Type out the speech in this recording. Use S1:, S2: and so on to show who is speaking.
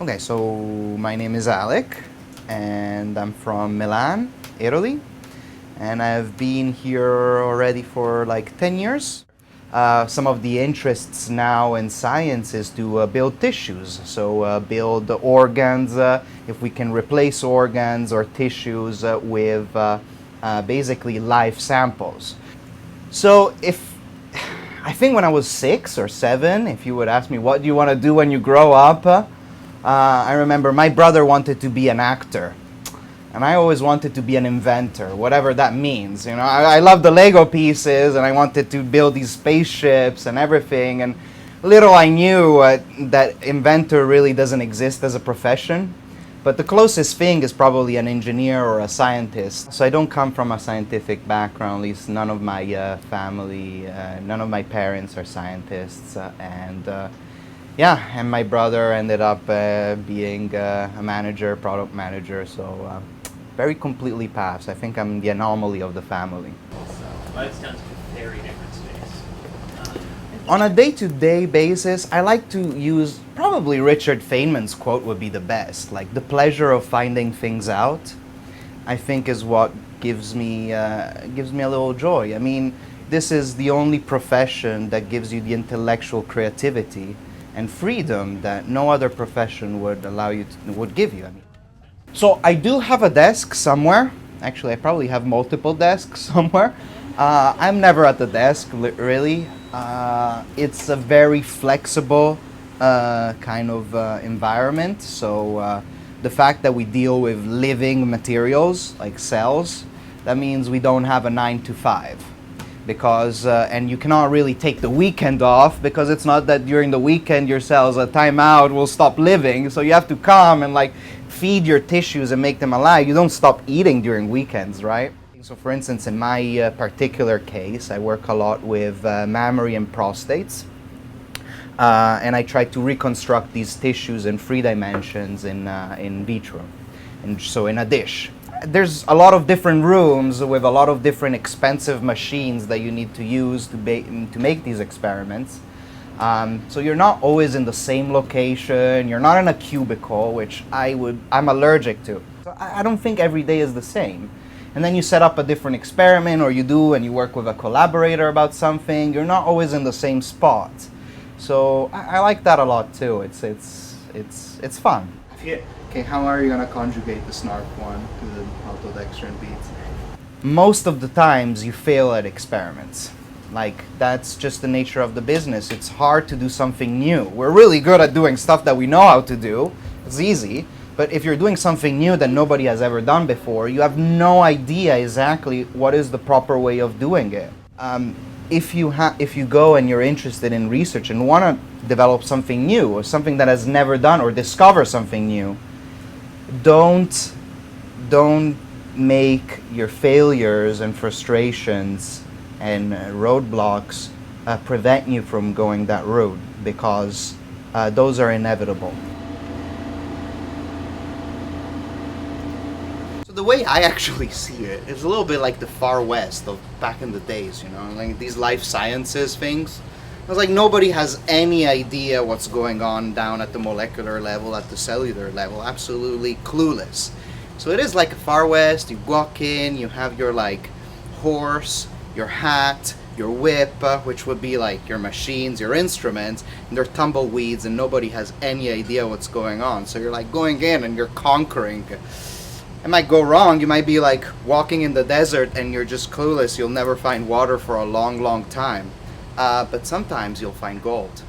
S1: Okay, so my name is Alec, and I'm from Milan, Italy, and I've been here already for like 10 years. Some of the interests now in science is to build tissues, so build organs, if we can replace organs or tissues with basically live samples. So if I think when I was 6 or 7, if you would ask me what do you want to do when you grow up, I remember my brother wanted to be an actor, and I always wanted to be an inventor, whatever that means. You know, I love the Lego pieces, and I wanted to build these spaceships and everything. And little I knew that inventor really doesn't exist as a profession. But the closest thing is probably an engineer or a scientist. So I don't come from a scientific background, at least none of my family, none of my parents are scientists. Yeah, and my brother ended up being a manager, product manager, so very completely paths. I think I'm the anomaly of the family.
S2: So, it sounds like a very different space.
S1: On a day-to-day basis, I like to use, probably Richard Feynman's quote would be the best, like the pleasure of finding things out, I think is what gives me a little joy. I mean, this is the only profession that gives you the intellectual creativity and freedom that no other profession would allow you to, would give you. I mean, so I do have a desk somewhere. Actually, I probably have multiple desks somewhere. I'm never at the desk, really. It's a very flexible kind of environment. So the fact that we deal with living materials like cells, that means we don't have a 9 to 5. Because and you cannot really take the weekend off, because it's not that during the weekend your cells a timeout will stop living, so you have to come and like feed your tissues and make them alive. You don't stop eating during weekends, right? So for instance, in my particular case, I work a lot with mammary and prostates, and I try to reconstruct these tissues in 3 dimensions in vitro, and so in a dish. There's a lot of different rooms with a lot of different expensive machines that you need to use to make these experiments. So you're not always in the same location. You're not in a cubicle, which I'm allergic to. So I don't think every day is the same. And then you set up a different experiment, or you do, and you work with a collaborator about something. You're not always in the same spot. So I like that a lot too. It's fun.
S2: Yeah.
S1: Okay, how are you going to conjugate the SNARP1 to the maltodextrin beads? Most of the times you fail at experiments. Like, that's just the nature of the business. It's hard to do something new. We're really good at doing stuff that we know how to do. It's easy. But if you're doing something new that nobody has ever done before, you have no idea exactly what is the proper way of doing it. If you go and you're interested in research and want to develop something new, or something that has never done, or discover something new, don't make your failures and frustrations and roadblocks prevent you from going that road, because those are inevitable. So the way I actually see it is a little bit like the Far West of back in the days, you know, like these life sciences things. It's like nobody has any idea what's going on down at the molecular level, at the cellular level, absolutely clueless. So it is like a Far West. You walk in, you have your like horse, your hat, your whip, which would be like your machines, your instruments, and they're tumbleweeds and nobody has any idea what's going on. So you're like going in and you're conquering. It might go wrong. You might be like walking in the desert and you're just clueless. You'll never find water for a long, long time. But sometimes you'll find gold.